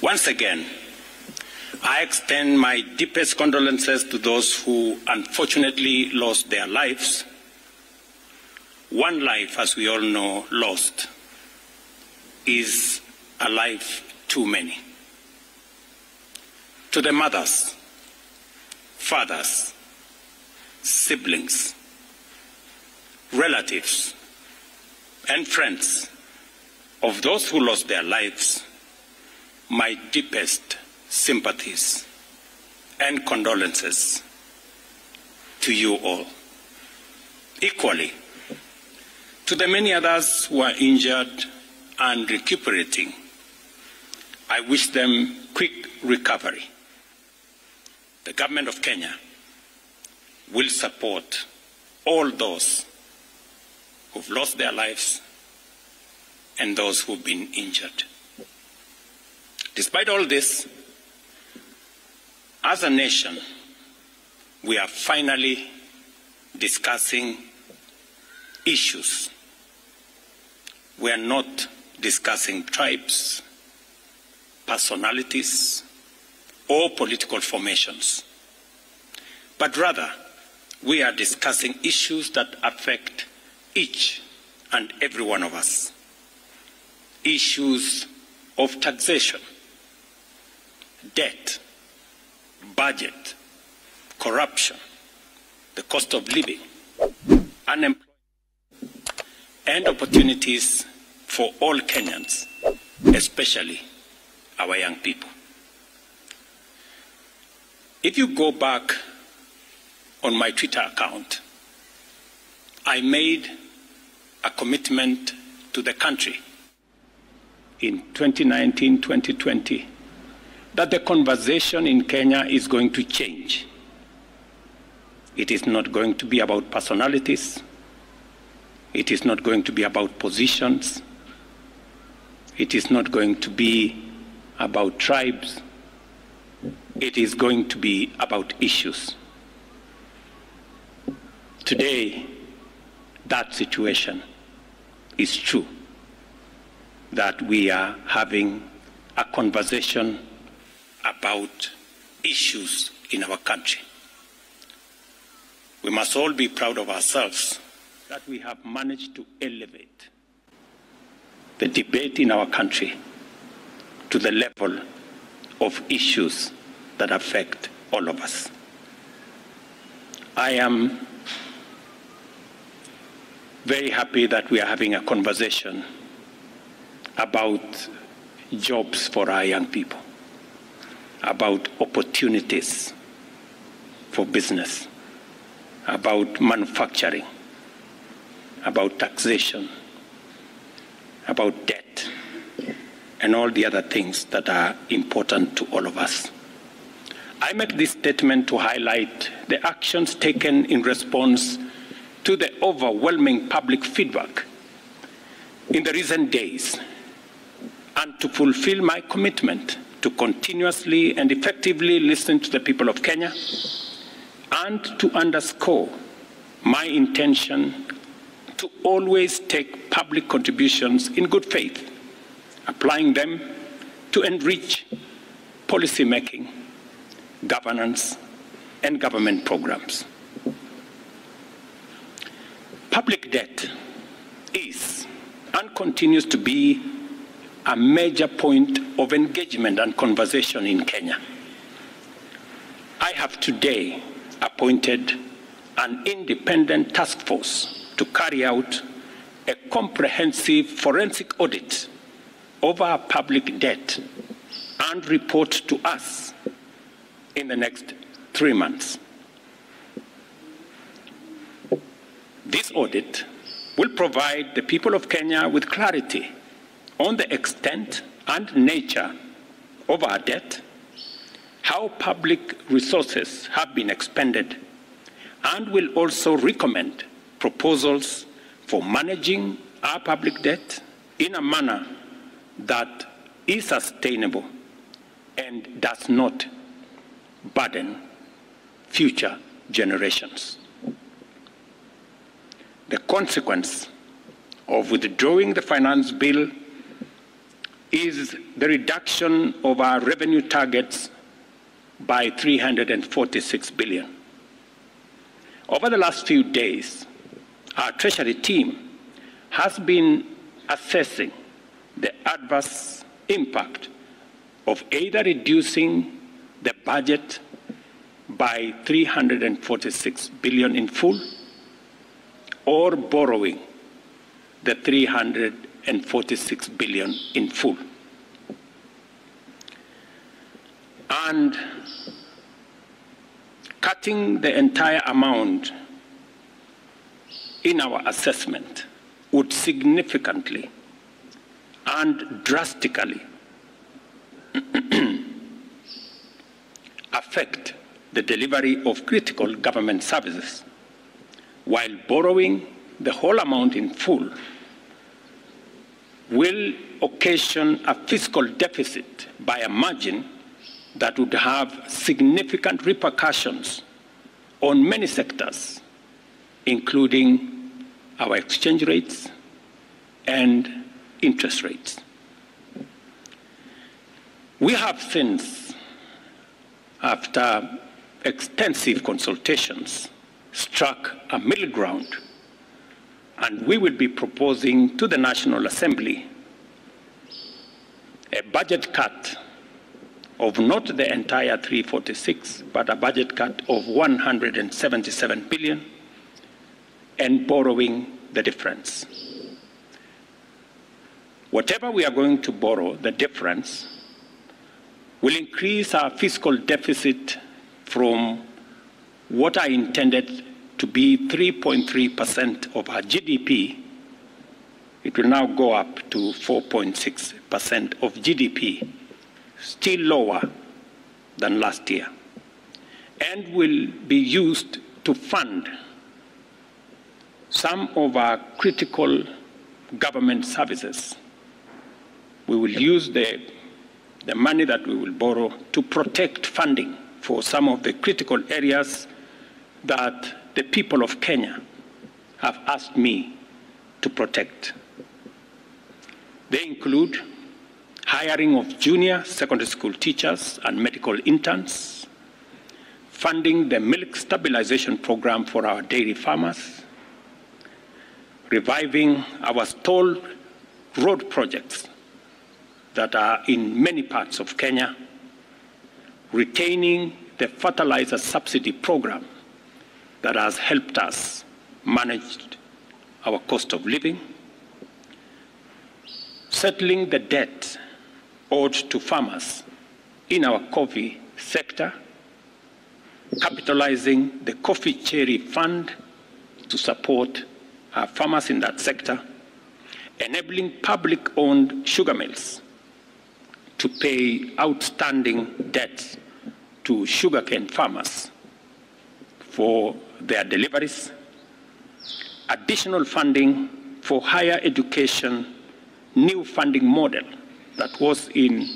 Once again, I extend my deepest condolences to those who unfortunately lost their lives. One life, as we all know, lost is a life too many. To the mothers, fathers, siblings, relatives, and friends of those who lost their lives, my deepest sympathies and condolences to you all. Equally, to the many others who are injured and recuperating, I wish them quick recovery. The government of Kenya will support all those who've lost their lives and those who've been injured. Despite all this, as a nation, we are finally discussing issues. We are not discussing tribes, personalities, or political formations, but rather we are discussing issues that affect each and every one of us. Issues of taxation, debt, budget, corruption, the cost of living, unemployment, and opportunities for all Kenyans, especially our young people. If you go back on my Twitter account, I made a commitment to the country in 2019-2020 that the conversation in Kenya is going to change. It is not going to be about personalities. It is not going to be about positions. It is not going to be about tribes. It is going to be about issues. Today, that situation is true, that we are having a conversation about issues in our country. We must all be proud of ourselves that we have managed to elevate the debate in our country to the level of issues that affect all of us. I am very happy that we are having a conversation about jobs for our young people, about opportunities for business, about manufacturing, about taxation, about debt, and all the other things that are important to all of us. I make this statement to highlight the actions taken in response to the overwhelming public feedback in the recent days, and to fulfill my commitment to continuously and effectively listen to the people of Kenya, and to underscore my intention to always take public contributions in good faith, applying them to enrich policy making, governance, and government programs. Public debt is and continues to be a major point of engagement and conversation in Kenya. I have today appointed an independent task force to carry out a comprehensive forensic audit of our public debt and report to us in the next 3 months. This audit will provide the people of Kenya with clarity on the extent and nature of our debt, how public resources have been expended, and will also recommend proposals for managing our public debt in a manner that is sustainable and does not burden future generations. The consequence of withdrawing the finance bill is the reduction of our revenue targets by 346 billion. Over the last few days, our Treasury team has been assessing the adverse impact of either reducing the budget by 346 billion in full or borrowing the 346 billion in full. And cutting the entire amount in our assessment would significantly and drastically affect the delivery of critical government services, while borrowing the whole amount in full will occasion a fiscal deficit by a margin that would have significant repercussions on many sectors, including our exchange rates and interest rates. We have since, after extensive consultations, struck a middle ground, and we will be proposing to the National Assembly a budget cut of not the entire 346, but a budget cut of 177 billion, and borrowing the difference. Whatever we are going to borrow, the difference, will increase our fiscal deficit from what I intended to be 3.3% of our GDP. It will now go up to 4.6% of GDP, still lower than last year, and will be used to fund some of our critical government services. We will use the money that we will borrow to protect funding for some of the critical areas that the people of Kenya have asked me to protect. They include hiring of junior secondary school teachers and medical interns, funding the milk stabilization program for our dairy farmers, reviving our stalled road projects that are in many parts of Kenya, retaining the fertilizer subsidy program that has helped us manage our cost of living, settling the debt owed to farmers in our coffee sector, capitalizing the Coffee Cherry Fund to support our farmers in that sector, enabling public-owned sugar mills to pay outstanding debts to sugarcane farmers for their deliveries, additional funding for higher education, new funding model that was in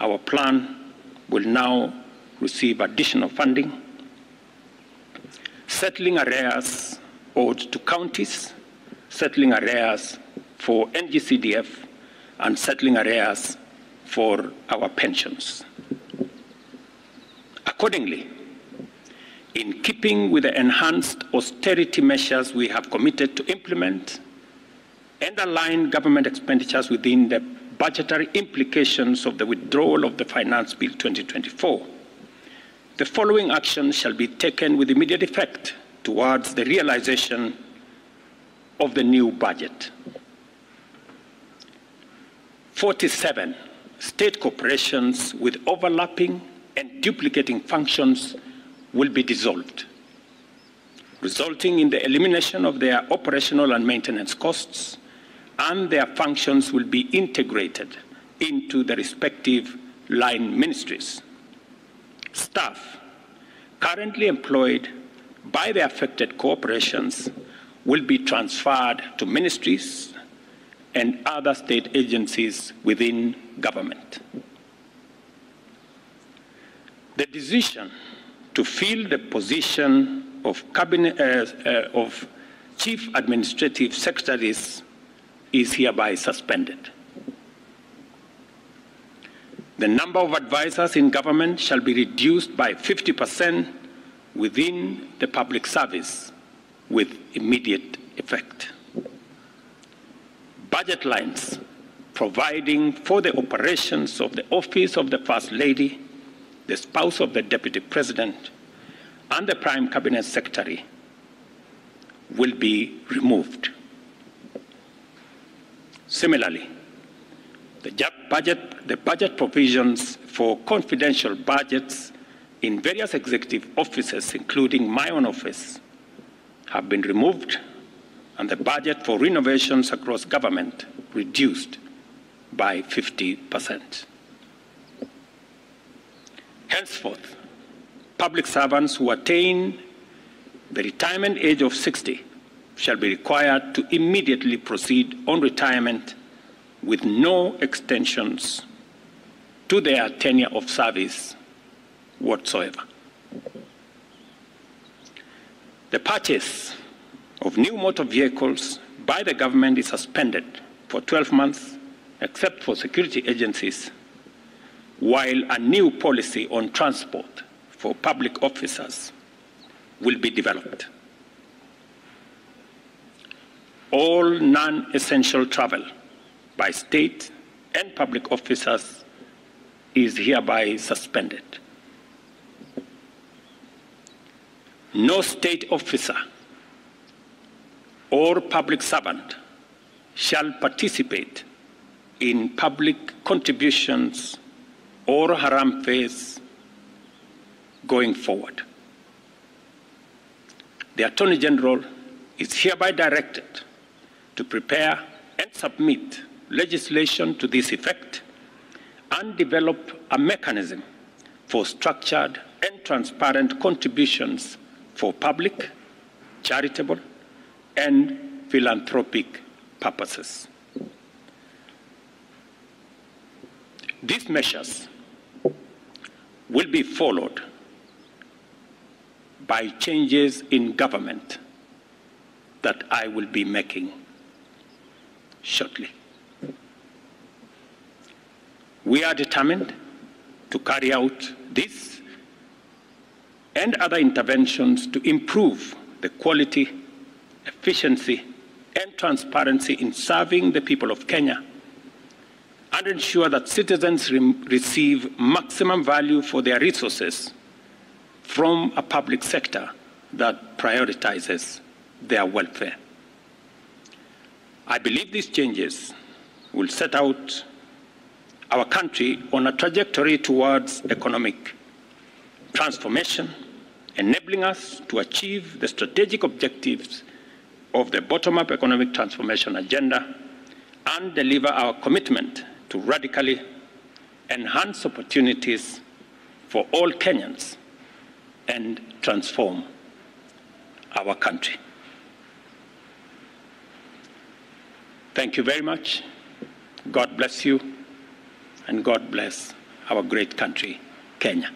our plan will now receive additional funding, settling arrears owed to counties, settling arrears for NGCDF, and settling arrears for our pensions. Accordingly, in keeping with the enhanced austerity measures we have committed to implement and align government expenditures within the budgetary implications of the withdrawal of the Finance Bill 2024, the following actions shall be taken with immediate effect towards the realization of the new budget. 47 state corporations with overlapping and duplicating functions will be dissolved, resulting in the elimination of their operational and maintenance costs, and their functions will be integrated into the respective line ministries. Staff currently employed by the affected corporations will be transferred to ministries and other state agencies within government. The decision to fill the position of Chief Administrative Secretaries is hereby suspended. The number of advisors in government shall be reduced by 50% within the public service with immediate effect. Budget lines providing for the operations of the Office of the First Lady, the spouse of the Deputy President, and the Prime Cabinet Secretary will be removed. Similarly, the budget provisions for confidential budgets in various executive offices, including my own office, have been removed, and the budget for renovations across government reduced by 50%. Henceforth, public servants who attain the retirement age of 60 shall be required to immediately proceed on retirement with no extensions to their tenure of service whatsoever. The purchase of new motor vehicles by the government is suspended for 12 months, except for security agencies, while a new policy on transport for public officers will be developed. All non-essential travel by state and public officers is hereby suspended. No state officer or public servant shall participate in public contributions or haram fees going forward. The Attorney General is hereby directed to prepare and submit legislation to this effect and develop a mechanism for structured and transparent contributions for public, charitable, and philanthropic purposes. These measures will be followed by changes in government that I will be making shortly. We are determined to carry out this and other interventions to improve the quality, efficiency, and transparency in serving the people of Kenya and ensure that citizens receive maximum value for their resources from a public sector that prioritizes their welfare. I believe these changes will set out our country on a trajectory towards economic transformation, enabling us to achieve the strategic objectives of the bottom-up economic transformation agenda and deliver our commitment to radically enhance opportunities for all Kenyans and transform our country. Thank you very much. God bless you, and God bless our great country, Kenya.